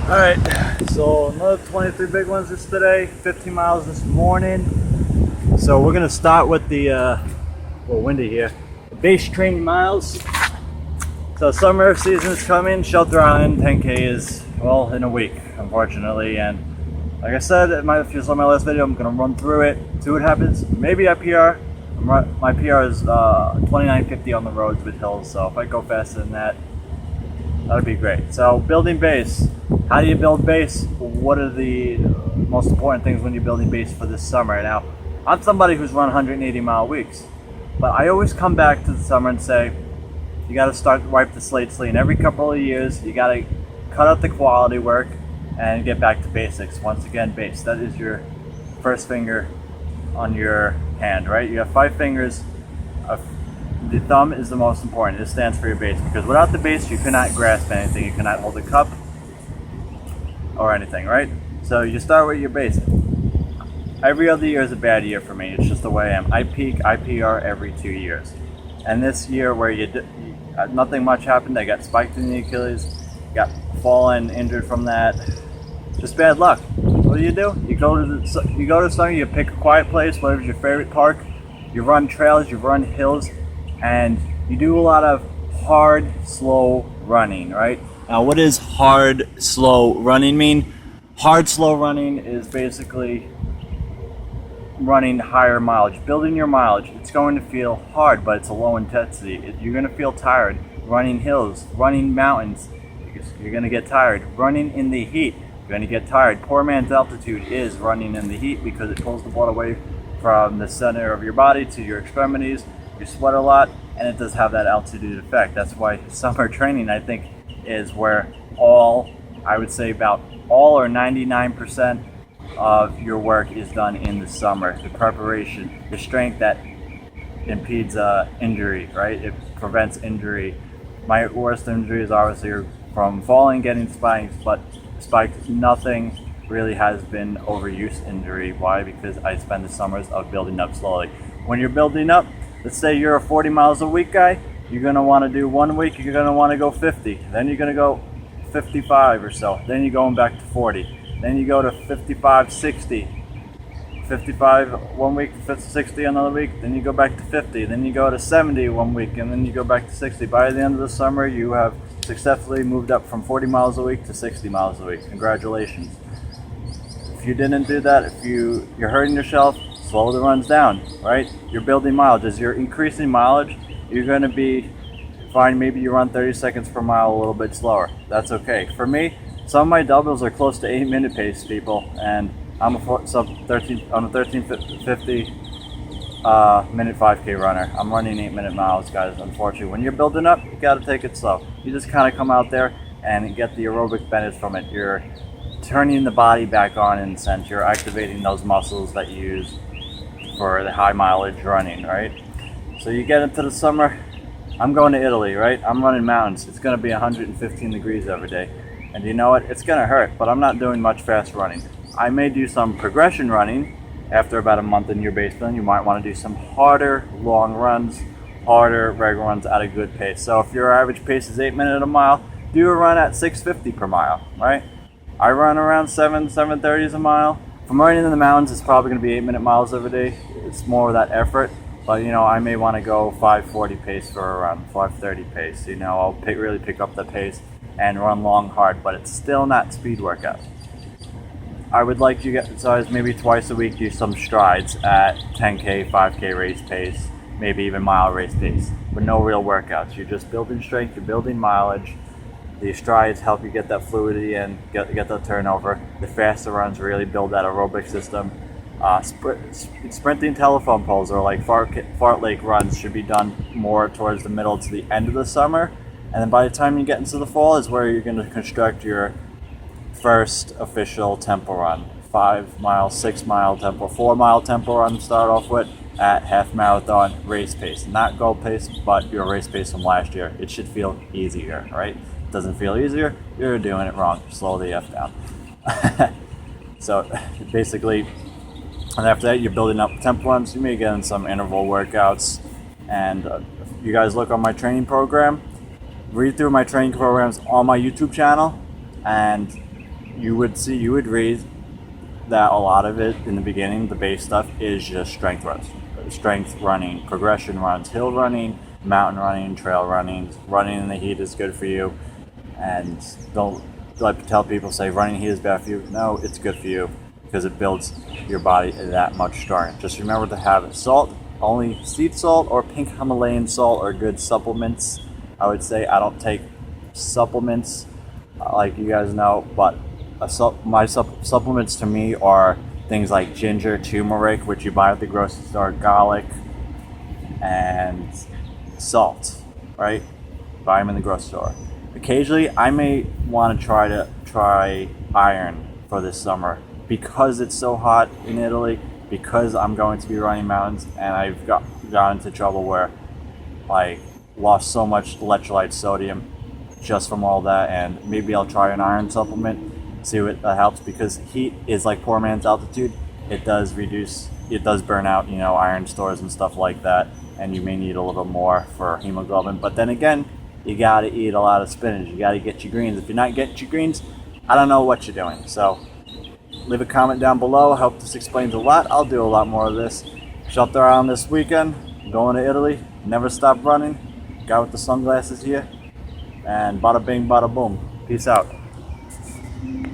Alright, so another 23 big ones this today, 15 miles this morning. So we're gonna start with the, well, windy here, the base training miles. So summer season is coming, Shelter Island 10K is, well, in a week, unfortunately. And like I said, if you saw my last video, I'm gonna run through it, see what happens. Maybe I PR. My PR is 2950 on the roads with hills, so if I go faster than that, that'd be great. So building base. How do you build base? What are the most important things when you're building base for this summer? Now, I'm somebody who's run 180 mile weeks, but I always come back to the summer and say, you got to wipe the slate clean. Every couple of years, you got to cut out the quality work and get back to basics. Once again, base. That is your first finger on your hand, right? You have 5 fingers. The thumb is the most important. It stands for your base, because without the base, you cannot grasp anything. You cannot hold a cup or anything, right? So you start with your base. Every other year is a bad year for me. It's just the way I am. I peak, I PR every 2 years. And this year where nothing much happened, I got spiked in the Achilles, got fallen, injured from that. Just bad luck. What do? You go to somewhere, you pick a quiet place, whatever's your favorite park, you run trails, you run hills, and you do a lot of hard, slow running, right? Now, what does hard, slow running mean? Hard, slow running is basically running higher mileage, building your mileage. It's going to feel hard, but it's a low intensity. You're going to feel tired running hills, running mountains. You're going to get tired. Running in the heat, you're going to get tired. Poor man's altitude is running in the heat because it pulls the blood away from the center of your body to your extremities. You sweat a lot, and it does have that altitude effect. That's why summer training, I think, is where I would say about all or 99% of your work is done in the summer. The preparation, the strength that impedes injury, right? It prevents injury. My worst injuries obviously are from falling, getting spikes, but spikes, nothing really has been overuse injury. Why? Because I spend the summers of building up slowly. When you're building up, let's say you're a 40 miles a week guy, you're going to want to do 1 week, you're going to want to go 50. Then you're going to go 55 or so. Then you're going back to 40. Then you go to 55, 60. 55 1 week, 60 another week. Then you go back to 50. Then you go to 70 1 week, and then you go back to 60. By the end of the summer, you have successfully moved up from 40 miles a week to 60 miles a week. Congratulations. If you didn't do that, if you're hurting yourself, slow the runs down, right? You're building mileage. As you're increasing mileage, you're going to be fine. Maybe you run 30 seconds per mile a little bit slower. That's okay. For me, some of my doubles are close to 8-minute pace, people, and I'm a 1350 minute 5K runner. I'm running 8-minute miles, guys. Unfortunately, when you're building up, you got to take it slow. You just kind of come out there and get the aerobic benefits from it. You're turning the body back on, in a sense. You're activating those muscles that you use for the high mileage running, right? So you get into the summer, I'm going to Italy, right? I'm running mountains. It's going to be 115 degrees every day. And you know what? It's going to hurt, but I'm not doing much fast running. I may do some progression running after about a month in your base building. You might want to do some harder long runs, harder regular runs at a good pace. So if your average pace is 8 minutes a mile, do a run at 650 per mile, right? I run around 730s a mile. If I'm running in the mountains, it's probably going to be 8-minute miles every day. It's more of that effort. But, I may want to go 540 pace for a run, 530 pace. I'll really pick up the pace and run long, hard, but it's still not speed workout. I would like you guys maybe twice a week do some strides at 10K, 5K race pace, maybe even mile race pace, but no real workouts. You're just building strength, you're building mileage. The strides help you get that fluidity and get the turnover. The faster runs really build that aerobic system. Sprinting telephone poles or like fartlek runs should be done more towards the middle to the end of the summer. And then by the time you get into the fall is where you're going to construct your first official tempo run. 5 mile, 6 mile tempo, 4 mile tempo run to start off with at half marathon race pace. Not goal pace, but your race pace from last year. It should feel easier, right? Doesn't feel easier, you're doing it wrong. Slow the F down. So basically, and after that, you're building up tempo runs. You may get in some interval workouts. And you guys look on my training program, read through my training programs on my YouTube channel, and you would read that a lot of it in the beginning, the base stuff is just strength runs, strength running, progression runs, hill running, mountain running, trail running. Running in the heat is good for you, and don't tell people say running in the heat is bad for you. No, it's good for you because it builds your body that much stronger. Just remember to have salt. Only sea salt or pink Himalayan salt are good supplements. I would say I don't take supplements like you guys know, but my supplements to me are things like ginger, turmeric, which you buy at the grocery store, garlic, and salt, right? Buy them in the grocery store. Occasionally, I may want to try iron for this summer because it's so hot in Italy, because I'm going to be running mountains, and I've got into trouble where I lost so much electrolyte sodium just from all that, and maybe I'll try an iron supplement, see what that helps, because heat is like poor man's altitude. It does burn out, iron stores and stuff like that, and you may need a little more for hemoglobin. But then again, you gotta eat a lot of spinach. You gotta get your greens. If you're not getting your greens, I don't know what you're doing. So leave a comment down below. I hope this explains a lot. I'll do a lot more of this. Shop around this weekend. I'm going to Italy. Never stop running. Guy with the sunglasses here. And bada bing, bada boom. Peace out.